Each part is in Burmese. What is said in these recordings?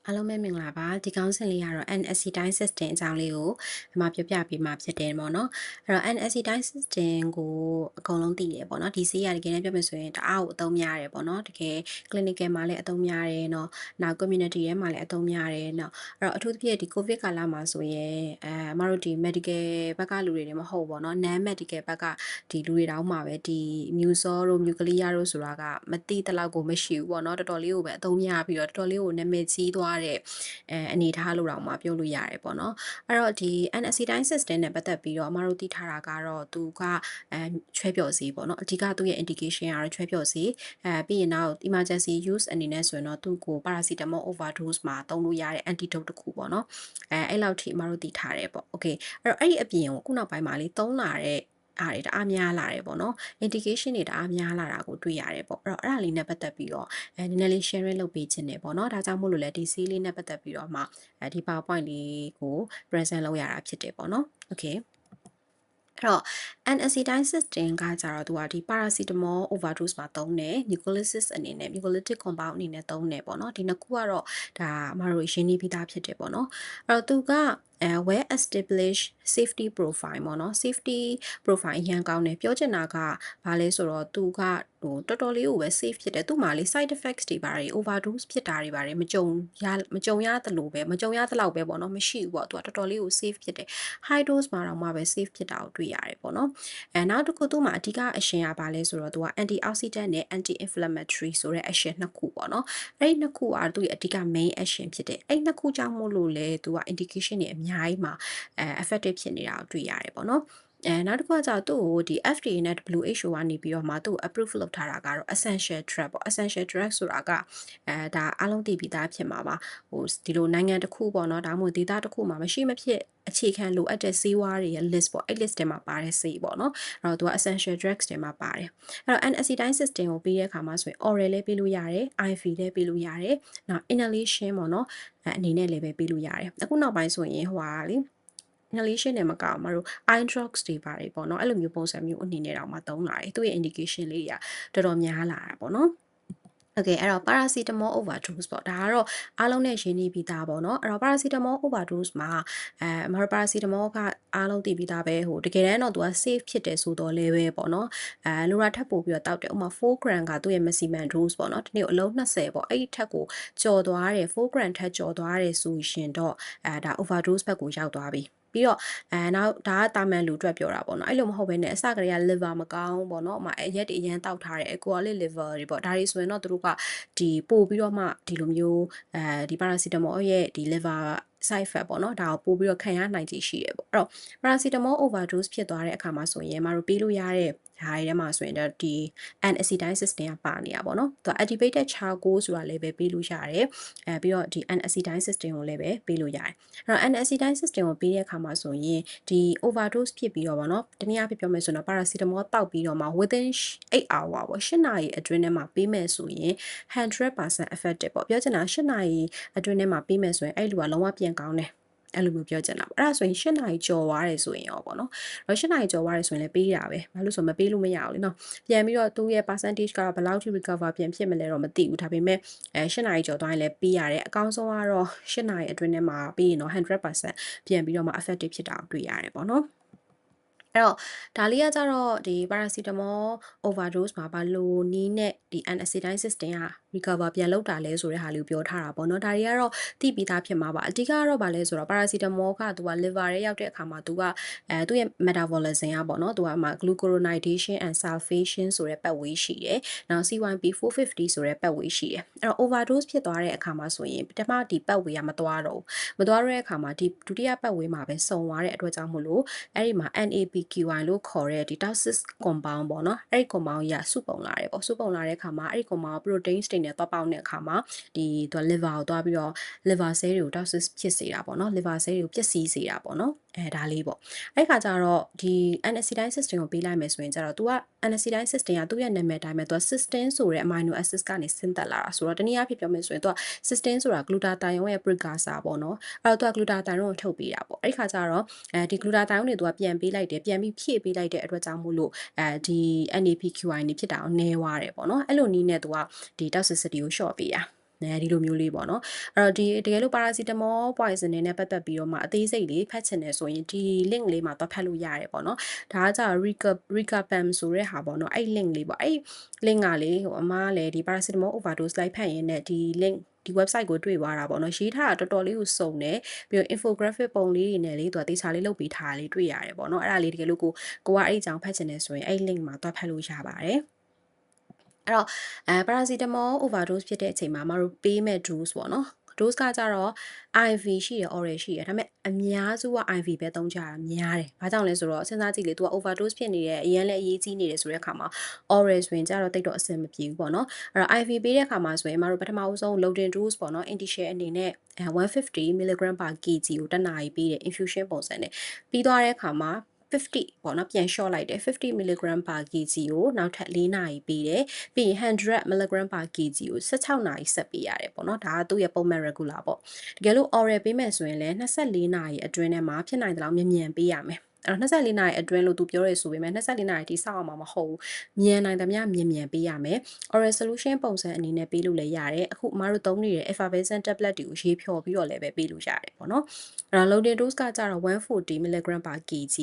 အားလုံးပဲမင်္ဂလာပါဒီကောင်းစဉ်လေးကတော့ N-acetylcysteine system အကြောင်းလေးကိုဒီမှာပြောပြပေးမှာဖြစ်တယ်ပေါ့နော်အဲ့တော့ N-acetylcysteine system ကိုအကုန်လုံးသိတယ်ပေါ့နော်ဒီဆေးရတကယ်တမ်းပြောမယ်ဆိုရင်တအားကိုအသုံးများတယ်ပေါ့နော်တကယ် clinical မှာလည်းအသုံးများတယ်เนาะနောက် community ထဲမှာလည်းအသုံးများတယ်เนาะအဲ့တော့အထူးသဖြင့်ဒီ covid ကာလမှာဆိုရင်အမတို့ဒီ medical ဘက်ကလူတွေတွေမဟုတ်ပေါ့နော် non medical ဘက်ကဒီလူတွေတောင်းမှာပဲဒီ mucor တို့ nuclear တို့ဆိုတာကမသိတလောက်ကိုမရှိဘူးပေါ့နော်တော်တော်လေးကိုပဲအသုံးများပြီးတော့တော်တော်လေးကိုနာမည်ကြီးသွားတဲ့အနေထားလို့တော့မှပြောလို့ရတယ်ပေါ့နော်အဲ့တော့ဒီ N-acetylcysteine system နဲ့ပတ်သက်ပြီးတော့အမတို့သိထားတာကတော့သူကချွဲပြော်စေပေါ့နော်အဓိကသူ့ရဲ့ indication ကတော့ချွဲပြော်စေပြီးရင်နောက် emergency use အနေနဲ့ဆိုရင်တော့သူ့ကို paracetamol overdose မှာသုံးလို့ရတဲ့ antidote တစ်ခုပေါ့နော်အဲ့လောက်ထိအမတို့သိထားတယ်ပေါ့ okay အဲ့တော့အဲ့ဒီအပြင်ကိုခုနောက်ပိုင်းမှာလေသုံးလာတဲ့အားတွေတအားများလာတယ်ပေါ့နော် indication တွေတအားများလာတာကိုတွေ့ရတယ်ပေါ့အဲ့တော့အဲ့ဒါလေးနဲ့ပတ်သက်ပြီးတော့နည်းနည်းလေး sharing လုပ်ပေးခြင်းတယ်ပေါ့နော်ဒါကြောင့်မို့လို့လဲဒီ C လေးနဲ့ပတ်သက်ပြီးတော့မှဒီ PowerPoint လေးကို present လုပ်ရတာဖြစ်တယ်ပေါ့နော် okay အဲ့တော့ N-acetylcysteine system ကကြတော့သူကဒီ paracetamol overdose မှာသုံးတယ် mucolysis အနေနဲ့ mucolytic compound အနေနဲ့သုံးတယ်ပေါ့နော်ဒီနှစ်ခုကတော့ဒါအမတို့ရင်းနှီးပြီးသားဖြစ်တယ်ပေါ့နော်အဲ့တော့သူကwell established safety profile ပေါ့နော် safety profile အရင်ကောင်းတယ်ပြောချင်တာကဘာလဲဆိုတော့သူကဟိုတော်တော်လေးကိုပဲ safe ဖြစ်တယ်သူ့မှာလေ side effects တွေပါတယ် overdose ဖြစ်တာတွေပါတယ်မကြုံရသလိုပဲမကြုံရသလောက်ပဲပေါ့နော်မရှိဘူးပေါ့သူကတော်တော်လေးကို safe ဖြစ်တယ် high dose မှာတော့မှပဲ safe ဖြစ်တာကိုတွေ့ရတယ်ပေါ့နော်နောက်တစ်ခုသူ့မှာအဓိကအရှင်ကဘာလဲဆိုတော့သူက antioxidant နဲ့ anti inflammatory ဆိုတဲ့ action နှစ်ခုပေါ့နော်အဲ့ဒီနှစ်ခုကသူ့ရဲ့အဓိက main action ဖြစ်တယ်အဲ့နှစ်ခုကြောင့်မို့လို့လေသူက indication တွေအများကြီးမှာeffective ဖြစ်နေတာကိုတွေ့ရတယ်ပေါ့နော်နောက်တစ်ခုကကျတော့သူ့ကိုဒီ FDA နဲ့ WHO ကနေပြီးတော့မှသူ့ approve လုပ်ထားတာကတော့ essential drug ပေါ့ essential drug ဆိုတာကဒါအားလုံးသိပြီးသားဖြစ်မှာပါဟိုဒီလိုနိုင်ငံတစ်ခုပေါ့နော်ဒါမှမဟုတ်ဒေသတစ်ခုမှာမရှိမဖြစ်အခြေခံလိုအပ်တဲ့ဆေးဝါးတွေရဲ့ list ပေါ့အဲ့ list ထဲမှာပါတဲ့ဆေးပေါ့နော်အဲ့တော့သူက essential drugs ထဲမှာပါတယ်အဲ့တော့ N-acetylcysteine system ကိုပြီးတဲ့အခါမှာဆိုရင် oral လည်းပေးလို့ရတယ် IV လည်းပေးလို့ရတယ်နောက် inhalation ပေါ့နော်အနေနဲ့လည်းပဲပေးလို့ရတယ်အခုနောက်ပိုင်းဆိုရင်ဟိုဟာလေ inhalation နဲ့မကောက်မတို့ eye drops တွေပါတယ်ပေါ့နော်အဲ့လိုမျိုးပုံစံမျိုးအနေနဲ့တောင်မှသုံးလာတယ်သူ့ရဲ့ indication လေးတွေကတော်တော်များလာတာပေါ့နော်Okay အဲ့တော့ paracetamol overdose ပေါ့ဒါကတော့အားလုံးနဲ့ရင်းနှီးပြီးသားပေါ့နော်အဲ့တော့ paracetamol overdose မှာအမတို့ paracetamol ကအားလုံးသိပြီးသားပဲဟိုတကယ်တမ်းတော့သူက safe ဖြစ်တယ်ဆိုတော့လည်းပဲပေါ့နော်လိုရာထပ်ပို့ပြီးတော့တောက်တယ်ဥပမာ4 gram ကသူ့ရဲ့ maximum dose ပေါ့နော်ဒီနေ့အလုံး20ပေါ့အဲ့ဒီထက်ကိုကျော်သွားတယ်4 gram ထက်ကျော်သွားတယ်ဆိုရင်တော့ဒါ overdose ဘက်ကိုရောက်သွားပြီပြီးတော့နောက်ဒါကတာမန်လူအတွက်ပြောတာပေါ့နော်အဲ့လိုမဟုတ်ဘဲနဲ့အစကတည်းက liver မကောင်းပေါ့နော်အရက်တွေအရင်တောက်ထားတယ် alcoholic liver တွေပေါ့ဒါတွေဆိုရင်တော့သူတို့ကဒီပို့ပြီးတော့မှဒီလိုမျိုးဒီ paracetamol ရဲ့ဒီ liver side effect ပေါ့နော်ဒါကိုပို့ပြီးတော့ခံရနိုင်ခြေရှိတယ်ပေါ့အဲ့တော့ paracetamol overdose ဖြစ်သွားတဲ့အခါမှာဆိုရင်မတို့ပေးလို့ရတဲ့ဒါတွေထဲမှာဆိုရင်တော့ဒီ N-acetylcysteine system ကပါနေတာပေါ့နော်သူက activated charcoal ဆိုတာလည်းပဲပေးလို့ရတယ်ပြီးတော့ဒီ N-acetylcysteine system ကိုလည်းပဲပေးလို့ရတယ်အဲ့တော့ N-acetylcysteine system ကိုပေးတဲ့အခါမှာဆိုရင်ဒီ overdose ဖြစ်ပြီးတော့ဗောနော်တနည်းအားဖြင့်ပြောမယ်ဆိုတော့ paracetamol တောက်ပြီးတော့မှ within 8 hour ပေါ့8နာရီအတွင်းထဲမှာပေးမယ်ဆိုရင်100% effective ပေါ့ပြောချင်တာ8နာရီအတွင်းထဲမှာပေးမယ်ဆိုရင်အဲ့လူကလုံးဝပြန်ကောင်းတယ်အဲ့လိုမျိုးပြောချင်တာပေါ့အဲ့ဒါဆိုရင်8နာရီကျော်သွားတယ်ဆိုရင်ရောပေါ့နော်အဲ့တော့8နာရီကျော်သွားတယ်ဆိုရင်လည်းပေးတာပဲဘာလို့ဆိုမပေးလို့မရဘူးလေနော်ပြန်ပြီးတော့သူ့ရဲ့ percentage ကဘယ်လောက်ထိ recover ပြန်ဖြစ်မလဲတော့မသိဘူးဒါပေမဲ့8နာရီကျော်သွားရင်လည်းပေးရတယ်အကောင်းဆုံးကတော့8နာရီအတွင်းထဲမှာပေးရင်တော့100%ပြန်ပြီးတော့မှ effective ဖြစ်တာကိုတွေ့ရတယ်ပေါ့နော်အဲ့တော့ဒါလေးကကြတော့ဒီ paracetamol overdose မှာဘာလို့နီးနဲ့ဒီ N-acetylcysteine system က recover ပြန်လုပ်တာလဲဆိုတဲ့ဟာလေးကိုပြောထားတာပေါ့နော်ဒါတွေကတော့သိပြီးသားဖြစ်မှာပါအဓိကတော့ဘာလဲဆိုတော့ paracetamol ကသူက liver ရဲ့ရောက်တဲ့အခါမှာသူကသူ့ရဲ့ metabolism ကပေါ့နော်သူကမှ glucuronidation and sulfation ဆိုတဲ့ pathway ရှိတယ်နောက် CYP 450 ဆိုတဲ့ pathway ရှိတယ်အဲ့တော့ overdose ဖြစ်သွားတဲ့အခါမှာဆိုရင်ပထမဒီ pathway ကမသွားတော့ဘူးမသွားတဲ့အခါမှာဒီဒုတိယ pathway မှာပဲစုံသွားတဲ့အတွက်ကြောင့်မို့လို့အဲ့ဒီမှာ NAPQI လို့ခေါ်တဲ့ဒီ toxic compound ပေါ့နော်အဲ့ဒီ compound ကြီးကစုပုံလာတယ်ပေါ့စုပုံလာတဲ့အခါမှာအဲ့ဒီ compound proteins တွေနဲ့သွားပေါင်းတဲ့အခါမှာဒီသူ liver ကိုသွားပြီးတော့ liver cell တွေကို toxic ဖြစ်စေတာပေါ့နော် liver cell တွေကိုပျက်စီးစေတာပေါ့နော်ဒါလေးပေါ့အဲ့ခါကျတော့ဒီ N-acetylcysteine system ကိုပေးလိုက်မယ်ဆိုရင်ကျတော့ तू က N-acetylcysteine system ကသူ့ရဲ့နာမည်အတိုင်းပဲ तू က cysteine ဆိုတဲ့ amino acid ကနေဆင်းသက်လာတာဆိုတော့တနည်းအားဖြင့်ပြောမယ်ဆိုရင် तू က cysteine ဆိုတာ glutathione ရဲ့ precursor ပေါ့နော်အဲ့တော့ तू က glutathione ကိုထုတ်ပေးတာပေါ့အဲ့ခါကျတော့ဒီ glutathione တွေ तू ကပြန်ပေးလိုက်တယ်ပြန်ပြီးဖြည့်ပေးလိုက်တဲ့အတွက်ကြောင့်မို့လို့ဒီ NAPQI နေဖြစ်တာကိုနည်းသွားတယ်ပေါ့နော်အဲ့လိုနည်းနဲ့ तू ကဒီ toxicity ကို short ပေးတာ ဒီလိုမျိုးလေးပေါ့နော်အဲ့တော့ဒီတကယ်လို့ paracetamol poison နဲ့ပတ်သက်ပြီးတော့မှအသေးစိတ်လေးဖတ်ချင်တယ်ဆိုရင်ဒီ link လေးမှာသွားဖတ်လို့ရတယ်ပေါ့နော်ဒါကကြာ recapam ဆိုတဲ့ဟာပေါ့နော်အဲ့ link လေးပေါ့အဲ့ link ကလေအမကလည်းဒီ paracetamol overdose လိုက်ဖတ်ရင်းနဲ့ဒီ link ဒီ website ကိုတွေ့သွားတာပေါ့နော်ရေးထားတာတော်တော်လေးကိုစုံတယ်ပြီးတော့ infographic ပုံလေးတွေနဲ့လေသူကတေချာလေးလုပ်ပေးထားတာလေးတွေ့ရတယ်ပေါ့နော်အဲ့ဒါလေးတကယ်လို့ကိုကအဲ့အကြောင်းဖတ်ချင်တယ်ဆိုရင်အဲ့ link မှာသွားဖတ်လို့ရပါတယ်အဲ့တော့paracetamol overdose ဖြစ်တဲ့အချိန်မှာမတို့ပေးမဲ့ dose ပေါ့နော် dose ကကြတော့ IV ရှိရ oral ရှိရဒါပေမဲ့အများစုက IV ပဲသုံးကြတာများတယ်။ဘာကြောင့်လဲဆိုတော့စဉ်းစားကြည့်လေ तू က overdose ဖြစ်နေတဲ့အရင်လည်းအရေးကြီးနေတယ်ဆိုတဲ့အခါမှာ oral ဆိုရင်ကြတော့တိတ်တော့အဆင်မပြေဘူးပေါ့နော်။အဲ့တော့ IV ပေးတဲ့အခါမှာဆိုရင်မတို့ပထမဦးဆုံး loading dose ပေါ့နော် initial အနေနဲ့150 mg per kg ကိုတစ်နာရီပေးတယ် infusion ပုံစံနဲ့ပြီးသွားတဲ့အခါမှာ50ပေါ့နော်ပြန် short လိုက်တယ်50 mg per kg ကိုနောက်ထပ်4နာရီပေးတယ်ပြီးရင်100 mg per kg ကို16နာရီဆက်ပေးရတယ်ပေါ့နော်ဒါကသူ့ရဲ့ပုံမှန် regular ပေါ့တကယ်လို့ oral ပေးမယ်ဆိုရင်လည်း24နာရီအတွင်းထဲမှာဖြစ်နိုင်တဲ့လောက်မြန်ပေးရမယ်အဲ့တော့24နာရီအတွင်းလို့သူပြောရဲဆိုပေမဲ့24နာရီတိစောက်အောင်မှာမဟုတ်ဘူးမြန်နိုင်သမျှမြန်ပေးရမယ် oral solution ပုံစံအနေနဲ့ပေးလို့လည်းရတယ်အခုအမတို့သုံးနေတဲ့ effervescent tablet တွေကိုရေးဖြော်ပြီးတော့လည်းပဲပေးလို့ရတယ်ပေါ့နော်အဲ့တော့ loading dose ကကြတော့140 mg per kg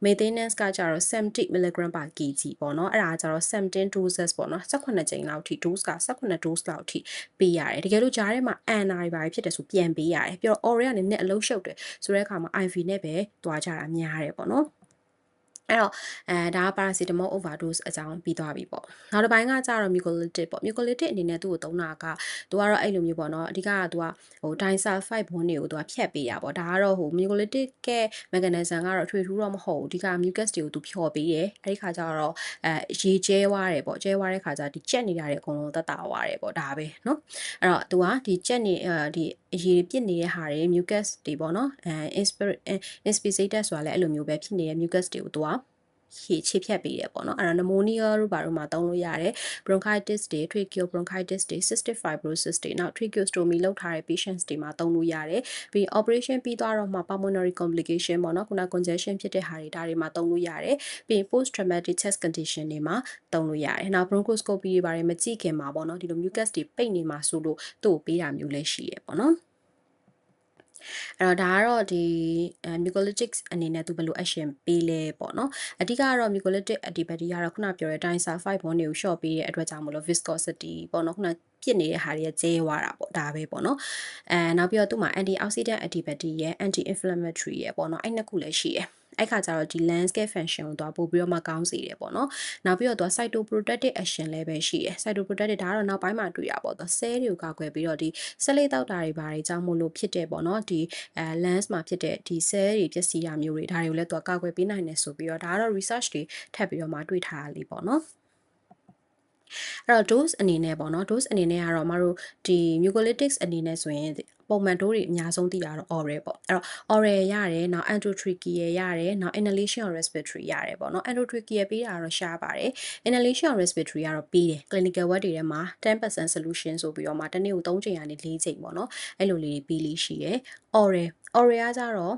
maintenance ကကြတော့70 mg per kg ပေါ့နော်အဲ့ဒါကြတော့17 doses ပေါ့နော်18ကြိမ်လောက်ထိ dose က18 dose လောက်ထိပေးရတယ်တကယ်လို့ဂျားထဲမှာအန်နာတွေပါဖြစ်တယ်ဆိုပြန်ပေးရတယ်ပြီးတော့ oral ကနေနဲ့အလုံးရှုပ်တယ်ဆိုတဲ့အခါမှာ IV နဲ့ပဲတွားကြတာများတယ်ပေါ့နော်အဲ့တော့ဒါက paracetamol overdose အကြောင်းပြီးသွားပြီပေါ့နောက်တစ်ပိုင်းကကြတော့ mucolytic ပေါ့ mucolytic အနေနဲ့သူ့ကိုသုံးတာကသူကတော့အဲ့လိုမျိုးပေါ့နော်အဓိကကသူကဟို disulfide bond တွေကိုသူကဖြတ်ပေးတာပေါ့ဒါကတော့ဟို mucolytic ရဲ့ mechanism ကတော့ထွေထူးတော့မဟုတ်ဘူးအဓိက mucus တွေကိုသူဖြော်ပေးတယ်အဲ့ဒီခါကျတော့ရေကျဲသွားတယ်ပေါ့ကျဲသွားတဲ့ခါကျဒီကြက်နေတာတွေအကုန်လုံးသက်သာသွားတယ်ပေါ့ဒါပဲเนาะအဲ့တော့သူကဒီကြက်နေဒီအရေပြစ်နေတဲ့ဟာတွေ mucus တွေပေါ့နော်inspirated ဆိုတာလည်းအဲ့လိုမျိုးပဲဖြစ်နေတဲ့ mucus တွေကိုသူကခြေဖြတ်ပေးတယ်ပေါ့နော်အဲ့တော့ pneumonia တို့ဘာလို့မှသုံးလို့ရတယ် bronchitis တွေ tracheobronchitis တွေ cystic fibrosis တွေနောက် tracheostomy လုပ်ထားတဲ့ patients တွေမှာသုံးလို့ရတယ်ပြီး operation ပြီးသွားတော့မှ pulmonary complication ပေါ့နော်ခုန congestion ဖြစ်တဲ့ဟာတွေဒါတွေမှာသုံးလို့ရတယ်ပြီး post traumatic chest condition တွေမှာသုံးလို့ရတယ်နောက် bronchoscopy တွေဘာတွေမကြည့်ခင်မှာပေါ့နော်ဒီလို mucus တွေပိတ်နေမှာဆိုလို့သူ့ကိုပေးတာမျိုးလည်းရှိရပေါ့နော်အဲ့တော့ဒါကတော့ဒီ mucolytics အနေနဲ့သူဘယ်လို action ပေးလဲပေါ့နော်အဓိကကတော့ mucolytic antibody ကတော့ခုနပြောတဲ့ disulfide bond တွေကို short ပေးတဲ့အတွက်ကြောင့်မလို့ viscosity ပေါ့နော်ခုနပြစ်နေတဲ့ဟာတွေကကျဲသွားတာပေါ့ဒါပဲပေါ့နော်နောက်ပြီးတော့သူ့မှာ antioxidant antibody ရဲ့ anti inflammatory ရဲ့ပေါ့နော်အဲ့နှစ်ခုလည်းရှိတယ်အဲ့ခါကျတော့ဒီ landscape function ကိုတော့ပို့ပြီးတော့မှကောင်းစေတယ်ပေါ့နော်နောက်ပြီးတော့သူက cytoprotective action လည်းပဲရှိတယ် cytoprotective ဒါကတော့နောက်ပိုင်းမှာတွေ့ရပေါ့သူ cell တွေကိုကာကွယ်ပြီးတော့ဒီ cell လေးတောက်တာတွေဘာတွေကြောင့်မို့လို့ဖြစ်တဲ့ပေါ့နော်ဒီlens မှာဖြစ်တဲ့ဒီ cell တွေပျက်စီးတာမျိုးတွေဒါတွေကိုလည်းသူကကာကွယ်ပေးနိုင်တယ်ဆိုပြီးတော့ဒါကတော့ research တွေထပ်ပြီးတော့မှတွေ့ထားရလေးပေါ့နော်အဲ့တော့ dose အနေနဲ့ပေါ့နော် dose အနေနဲ့ကတော့မတို့ဒီ mucolytics အနေနဲ့ဆိုရင်ပုံမှန် dose တွေအများဆုံးသိတာတော့ oral ပေါ့အဲ့တော့ oral ရတယ်နောက် endotracheal ရတယ်နောက် inhalation or respiratory ရတယ်ပေါ့နော် endotracheal ပေးတာတော့ရှားပါတယ် inhalation or respiratory ကတော့ပေးတယ် clinical work တွေထဲမှာ10% solution ဆိုပြီးတော့မှတစ်နေ့ကို3ချိန်ကနေ4ချိန်ပေါ့နော်အဲ့လိုလေးပေးလေးရှိရယ် oral ကကြတော့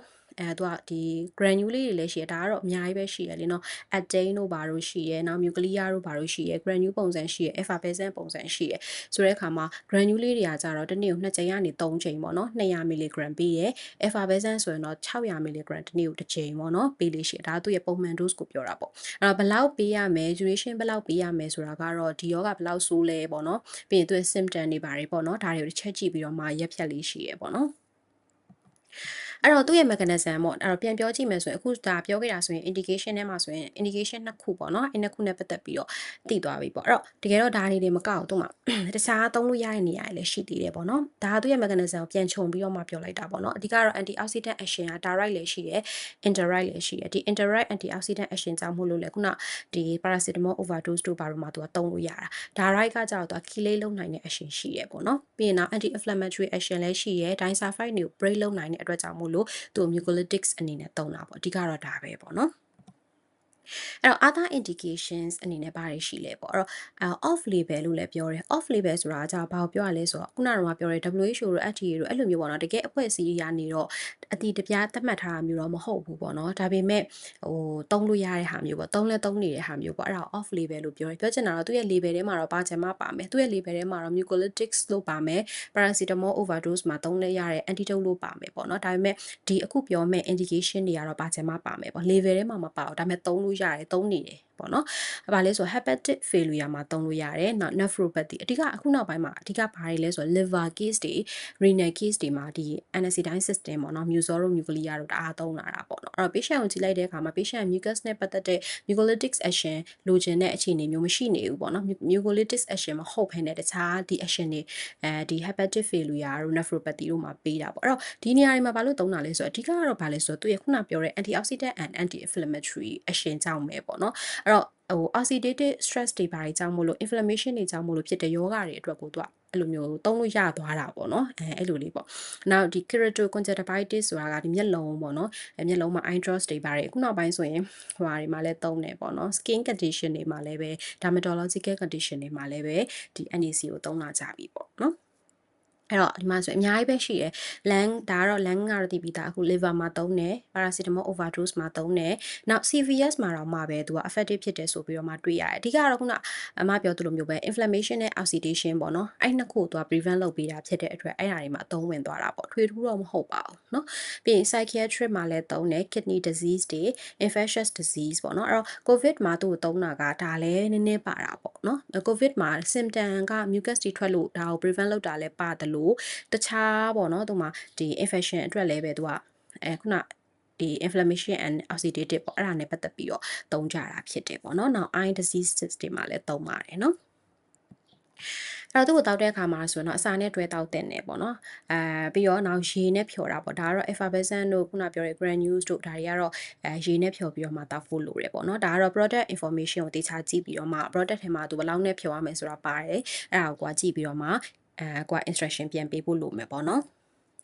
သူကဒီ granule လေးတွေလည်းရှိရဒါကတော့အများကြီးပဲရှိရလေနော် attain တို့ဘာလို့ရှိရနောက် nuclear တို့ဘာလို့ရှိရ granule ပုံစံရှိရ effervescent ပုံစံရှိရဆိုတဲ့အခါမှာ granule လေးတွေကကြတော့တစ်နေ့ကို2ချိန်ကနေ3ချိန်ပေါ့နော်200 mg ပေးရ effervescent ဆိုရင်တော့600 mg တစ်နေ့ကိုတစ်ချိန်ပေါ့နော်ပေးလို့ရှိရဒါသူ့ရဲ့ပုံမှန် dose ကိုပြောတာပေါ့အဲ့တော့ဘယ်လောက်ပေးရမယ် duration ဘယ်လောက်ပေးရမယ်ဆိုတာကတော့ဒီယောဂဘယ်လောက်ဆိုးလဲပေါ့နော်ပြီးရင်သူ့ရဲ့ symptom တွေဘာတွေပေါ့နော်ဒါတွေကိုတစ်ချက်ကြည့်ပြီးတော့မှရက်ဖြတ်လေးရှိရပေါ့နော်အဲ့တော့သူ့ရဲ့ mechanism ပေါ့အဲ့တော့ပြန်ပြောကြည့်မယ်ဆိုရင်အခုဒါပြောခဲ့တာဆိုရင် indication ထဲမှာဆိုရင် indication နှစ်ခုပေါ့နော်အဲ့နှစ်ခုနဲ့ပတ်သက်ပြီးတော့သိသွားပြီပေါ့အဲ့တော့တကယ်တော့ဒါတွေမကောက်သူ့မှာတခြားသုံးလို့ရတဲ့နေရာတွေလည်းရှိသေးတယ်ပေါ့နော်ဒါကသူ့ရဲ့ mechanism ကိုပြန်ခြုံပြီးတော့မှပြောလိုက်တာပေါ့နော်အဓိကတော့ antioxidant action က direct လည်းရှိတယ် indirect လည်းရှိတယ်ဒီ indirect antioxidant action ကြောင့်မို့လို့လေခုနဒီ paracetamol overdose တို့ဘာလို့မှသူကသုံးလို့ရတာ direct ကကြောက်တော့ killing လုပ်နိုင်တဲ့ action ရှိရပေါ့နော်ပြီးရင်နောက် anti inflammatory action လည်းရှိရ disulfide တွေကို break လုပ်နိုင်တဲ့အတွက်ကြောင့်မို့လို့သူ mucolytics အနေနဲ့သုံးတာပေါ့အဓိကတော့ဒါပဲပေါ့နော် အဲ့တော့ other indications အနေနဲ့ဘာတွေရှိလဲပေါ့အဲ့တော့ off label လို့လည်းပြောတယ် off label ဆိုတာကဘာကိုပြောရလဲဆိုတော့ခုနကတော့ပြောတယ် WHO တို့ FDA တို့အဲ့လိုမျိုးပေါ့နော်တကယ်အဖွဲ့အစည်းတွေကနေတော့အတီးတပြားသတ်မှတ်ထားတာမျိုးတော့မဟုတ်ဘူးပေါ့နော်ဒါပေမဲ့သုံးလို့ရတဲ့ဟာမျိုးပေါ့သုံးနေတဲ့ဟာမျိုးပေါ့အဲ့ဒါ off label လို့ပြောတယ်ပြောချင်တာတော့သူ့ရဲ့ label ထဲမှာတော့ပါချင်မှပါမယ်သူ့ရဲ့ label ထဲမှာတော့ mucolytics လို့ပါမယ် paracetamol overdose မှာသုံးလဲရတဲ့ antidote လို့ပါမယ်ပေါ့နော်ဒါပေမဲ့ဒီအခုပြောမဲ့ indication တွေကတော့ပါချင်မှပါမယ်ပေါ့ label ထဲမှာမပါဘူးဒါပေမဲ့သုံးလို့ရတယ်သုံးနေတယ်ပေါ့နော်။ဘာလဲဆို hepatic failure မှာသုံးလို့ရတယ်။နောက် nephropathy အဓိကအခုနောက်ပိုင်းမှာအဓိကဘာတွေလဲဆို liver case တွေ renal case တွေမှာဒီ NSAID system ပေါ့နော် muscle တို့ nuclear တို့တအားသုံးလာတာပေါ့နော်။အဲ့တော့ patient ကိုကြည့်လိုက်တဲ့အခါမှာ patient mucus နဲ့ပတ်သက်တဲ့ mucolytics action လိုချင်တဲ့အခြေအနေမျိုးမရှိနေဘူးပေါ့နော်။ mucolytics action မဟုတ်ဘဲနဲ့တခြားဒီ action တွေဒီ hepatic failure တို့ nephropathy တို့မှာပေးတာပေါ့။အဲ့တော့ဒီနေရာတွေမှာဘာလို့သုံးတာလဲဆိုတော့အဓိကကတော့ဘာလဲဆိုတော့သူရခုနပြောတဲ့ antioxidant and anti-inflammatory action ကြောင့်ပဲပေါ့နော်။အဲ့တော့oxidative stress တွေဘာတွေကြောင့်မို့လို့ inflammation တွေကြောင့်မို့လို့ဖြစ်တဲ့ယောဂတွေအတွက်ကိုသူကအဲ့လိုမျိုးသုံးလို့ရသွားတာပေါ့နော်အဲ့လိုလေးပေါ့နောက်ဒီ keratoconjunctivitis ဆိုတာကဒီမျက်လုံးပေါ့နော်မျက်လုံးမှာ eye drops တွေပါတယ်ခုနောက်ပိုင်းဆိုရင်ဟိုဟာတွေမှာလည်းသုံးတယ်ပေါ့နော် skin condition တွေမှာလည်းပဲ dermatological condition တွေမှာလည်းပဲဒီ NAC ကိုသုံးလာကြပြီပေါ့နော်အဲ့တော့ဒီမှာဆိုအများကြီးပဲရှိတယ် lung ဒါကတော့ lung ကတော့တည်ပြီးသားအခု liver မှာသုံးတယ် paracetamol overdose မှာသုံးတယ်နောက် CVS မှာတော့မှပဲသူက effective ဖြစ်တယ်ဆိုပြီးတော့မှတွေ့ရတယ်အဓိကတော့ခုနအမပြောသလိုမျိုးပဲ inflammation နဲ့ oxidation ပေါ့နော်အဲ့နှစ်ခုကိုသူက prevent လုပ်ပေးတာဖြစ်တဲ့အတွက်အဲ့ဓာတွေမှာအသုံးဝင်သွားတာပေါ့ထွေထူးတော့မဟုတ်ပါဘူးเนาะပြီးရင် psychiatric မှာလည်းသုံးတယ် kidney disease တွေ infectious disease ပေါ့နော်အဲ့တော့ covid မှာသူ့ကိုသုံးတာကဒါလည်းနည်းနည်းပါတာပေါ့နော် covid မှာ symptom က mucus တွေထွက်လို့ဒါကို prevent လုပ်တာလည်းပါတယ်လို့တခြားပေါ့နော်သူမှာဒီ infection အတွက်လည်းပဲသူကခုနဒီ inflammation and oxidative ပေါ့အဲ့ဒါနဲ့ပတ်သက်ပြီးတော့သုံးကြတာဖြစ်တယ်ပေါ့နော်နောက် eye disease တွေမှာလည်းသုံးပါတယ်နော်အဲ့တော့သူ့ကိုတောက်တဲ့အခါမှာဆိုတော့အစာနဲ့တွဲတောက်တဲ့နယ်ပေါ့နော်ပြီးတော့နောက်ရေနဲ့ဖြော်တာပေါ့ဒါကတော့ effervescent တို့ခုနပြောတဲ့ granules တို့ဒါတွေကတော့ရေနဲ့ဖြော်ပြီးတော့မှတောက်ဖို့လိုတယ်ပေါ့နော်ဒါကတော့ product information ကိုတေချာကြည့်ပြီးတော့မှ product ထဲမှာသူဘယ်လောက်နဲ့ဖြော်ရမယ်ဆိုတာပါတယ်အဲ့ဒါကိုကြည့်ပြီးတော့မှကိုက instruction ပြန်ပေးဖို့လိုမယ်ပေါ့နော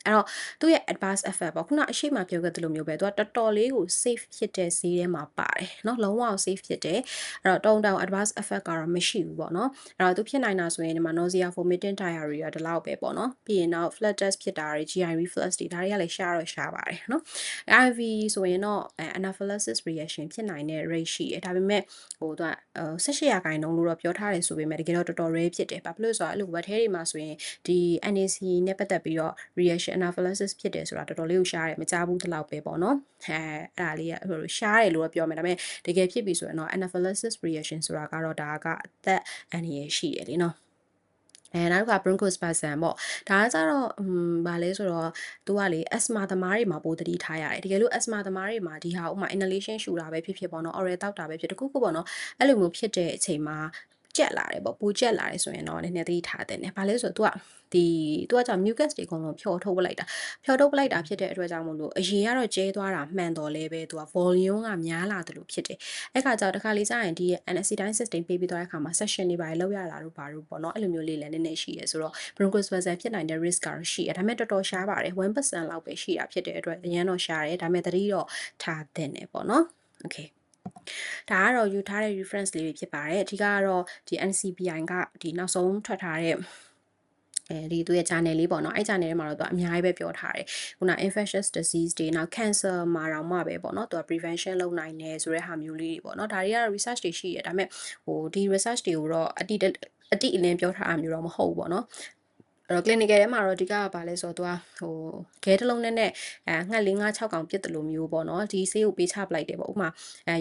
်အဲ့တော့သူ့ရဲ့ adverse effect ပေါ့ခုနအရှိမပြောခဲ့သလိုမျိုးပဲသူကတော်တော်လေးကို safe ဖြစ်တဲ့ဈေးထဲမှာပါတယ်เนาะလုံးဝ safe ဖြစ်တယ်အဲ့တော့တောင် adverse effect ကတော့မရှိဘူးပေါ့เนาะအဲ့တော့သူဖြစ်နိုင်တာဆိုရင်ဒီမှာ nausea vomiting diarrhea ဒီလောက်ပဲပေါ့เนาะပြီးရင်နောက် flat test ဖြစ်တာတွေ GI reflux တွေဒါတွေကလည်းရှားတော့ရှားပါတယ်เนาะ IV ဆိုရင်တော့anaphylaxis reaction ဖြစ်နိုင်တဲ့ rate ရှိတယ်ဒါပေမဲ့ဟိုသူက18% လို့တော့ပြောထားတယ်ဆိုပေမဲ့တကယ်တော့တော်တော် rare ဖြစ်တယ်ဘာဖြစ်လို့ဆိုတော့အဲ့လိုဝက်ထဲတွေမှာဆိုရင်ဒီ NAC နဲ့ပတ်သက်ပြီးတော့ reaction anaphylaxis ဖြစ်တယ်ဆိုတာတော်တော်လေးကိုရှားတယ်မကြားဘူးတလောက်ပဲပေါ့နော်အဲ့ဒါလေးကဟိုရှားတယ်လို့ပြောမယ်ဒါပေမဲ့တကယ်ဖြစ်ပြီဆိုရင်တော့ anaphylaxis reaction ဆိုတာကတော့ဒါကအသက်အန္တရာယ်ရှိတယ်လीနော်နောက်က bronchospasm ပေါ့ဒါကကြတော့ဗာလဲဆိုတော့သူကလေ asthma သမားတွေမှာပိုတတိထားရတယ်တကယ်လို့ asthma သမားတွေမှာဒီဟာဥမာ inhalation ရှူတာပဲဖြစ်ဖြစ်ပေါ့နော် oral တောက်တာပဲဖြစ်တခုခုပေါ့နော်အဲ့လိုမျိုးဖြစ်တဲ့အချိန်မှာကြက်လာတယ်ပေါ့ပူကြက်လာတယ်ဆိုရင်တော့နည်းနည်းသတိထားတဲ့နဲ့ဗာလဲဆိုတော့သူကကြောင့် mucus တွေအကုန်လုံးဖြောထုတ်ပလိုက်တာဖြစ်တဲ့အတွက်ကြောင့်မို့လို့အရင်ကတော့ကျဲသွားတာမှန်တော်လဲပဲသူက volume ကများလာတယ်လို့ဖြစ်တယ်အဲ့ခါကျတော့တစ်ခါလေးကျရင်ဒီ NSAID system ပေးပြီးသွားတဲ့အခါမှာ session တွေပါလောက်ရလာတော့ဘာလို့ပေါ့နော်အဲ့လိုမျိုးလေးလည်းနည်းနည်းရှိရဲဆိုတော့ bronchospasm ဖြစ်နိုင်တဲ့ risk ကတော့ရှိရဒါပေမဲ့တော်တော်ရှားပါတယ်1% လောက်ပဲရှိတာဖြစ်တဲ့အတွက်အရင်တော့ရှားတယ်ဒါပေမဲ့သတိတော့ထားသင့်တယ်ပေါ့နော် okay ဒါကတော့ယူထားတဲ့ reference လေးတွေဖြစ်ပါတယ်အဓိကကတော့ဒီ NCBI ကဒီနောက်ဆုံးထွက်ထားတဲ့ဒီသူရဲ့ channel လေးပေါ့နော်အဲ့ channel ထဲမှာတော့သူအများကြီးပဲပြောထားတယ်ခုန infectious disease တွေနောက် cancer မှာတော့မှပဲပေါ့နော်သူက prevention လုပ်နိုင်တယ်ဆိုတဲ့ဟာမျိုးလေးတွေပေါ့နော်ဒါတွေကတော့ research တွေရှိရဒါပေမဲ့ဟိုဒီ research တွေကိုတော့အတိအလင်းပြောထားတာမျိုးတော့မဟုတ်ဘူးပေါ့နော်အဲ့တော့ clinical ထဲမှာတော့အဓိကကဘာလဲဆိုတော့သူကဟိုခဲတစ်လုံးနဲ့ငှက်4 5 6កောင်ပြစ်တယ်လို့မျိုးပေါ့နော်ဒီဆေးကိုပေးချပလိုက်တယ်ပေါ့ဥမာ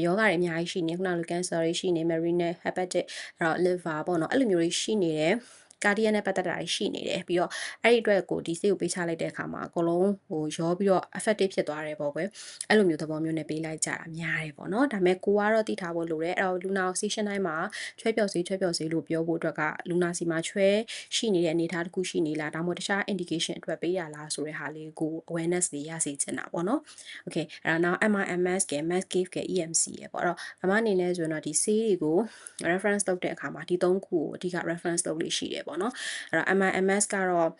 ယောဂတွေအများကြီးရှိနေခုနလို cancer တွေရှိနေ renal hepatic အဲ့တော့ liver ပေါ့နော်အဲ့လိုမျိုးတွေရှိနေတယ်ကာဒီယန်နဲ့ပတ်သက်တာရှိနေတယ်ပြီးတော့အဲ့ဒီအတွက်ကိုဒီဆေးကိုပေးချလိုက်တဲ့အခါမှာအကုန်လုံးဟိုရောပြီးတော့ effective ဖြစ်သွားတယ်ပေါ့ကွယ်အဲ့လိုမျိုးသဘောမျိုးနဲ့ပေးလိုက်ကြတာများတယ်ပေါ့နော်ဒါပေမဲ့ကိုကတော့သိထားဖို့လိုတယ်အဲ့တော့လူနာကို session တိုင်းမှာချွဲပြော်ဆေးလို့ပြောဖို့အတွက်ကလူနာစီမှာချွဲရှိနေတဲ့အနေအထားတစ်ခုရှိနေလားဒါမှမဟုတ်တခြား indication အတွက်ပေးရလားဆိုတဲ့ဟာလေးကို awareness လေးရစေချင်တာပေါ့နော် okay အဲ့တော့နောက် MRMS က MASCAVE က EMC ရပေါ့အဲ့တော့အမအနေနဲ့ဆိုရင်တော့ဒီဆေးတွေကို reference လုပ်တဲ့အခါမှာဒီ3ခုကိုအဓိက reference လုပ်လို့ရှိတယ်ပေါ့ ပေါ့နော်အဲ့တော့ MIMS ကတော့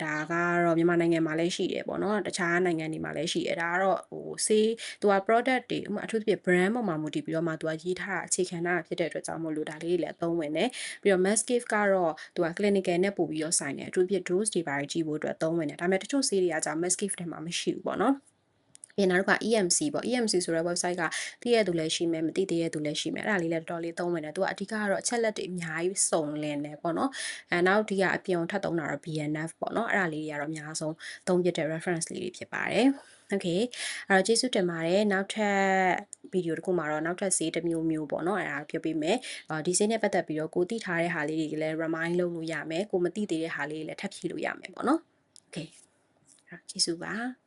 ဒါကတော့မြန်မာနိုင်ငံမှာလည်းရှိတယ်ပေါ့နော်တခြားနိုင်ငံတွေမှာလည်းရှိတယ်ဒါကတော့ဟိုဆေးသူက product တွေဥပမာအထူးသဖြင့် brand ပေါ်မှာမူတည်ပြီးတော့မှသူကရေးထားတာအခြေခံတာဖြစ်တဲ့အတွက်ကြောင့်မို့လို့ဒါလေးတွေလည်းအသုံးဝင်တယ်ပြီးတော့ Medscape ကတော့သူက clinical နဲ့ပို့ပြီးတော့ဆိုင်တယ်အထူးသဖြင့် dose တွေပါကြည့်ဖို့အတွက်အသုံးဝင်တယ်ဒါပေမဲ့တချို့ဆေးတွေကကြာ Medscape ထဲမှာမရှိဘူးပေါ့နော်ပြန်နောက်က EMC ပေါ့ EMC ဆိုတဲ့ website ကသိရသူလည်းရှိမယ်မသိသေးတဲ့သူလည်းရှိမယ်အဲ့ဒါလေးလည်းတော်တော်လေးသုံးဝင်တယ်သူကအဓိကကတော့အချက်လက်တွေအများကြီးစုံလင်တယ်ပေါ့နော်နောက်ဒီကအပြင်ထပ်သုံးတာတော့ BNF ပေါ့နော်အဲ့ဒါလေးတွေကတော့အများဆုံးသုံးပြတဲ့ reference လေးတွေဖြစ်ပါတယ် okay အဲ့တော့ကျေးဇူးတင်ပါတယ်နောက်ထပ်ဗီဒီယိုတစ်ခုမှာတော့နောက်ထပ်ဈေးတစ်မျိုးမျိုးပေါ့နော်အဲ့ဒါပြောပြမယ်ဒီဈေးနဲ့ပတ်သက်ပြီးတော့ကိုသိထားတဲ့ဟာလေးတွေလည်း remind လုပ်လို့ရမယ်ကိုမသိသေးတဲ့ဟာလေးတွေလည်းထပ်ဖြည့်လို့ရမယ်ပေါ့နော် okay ကျေးဇူးပါ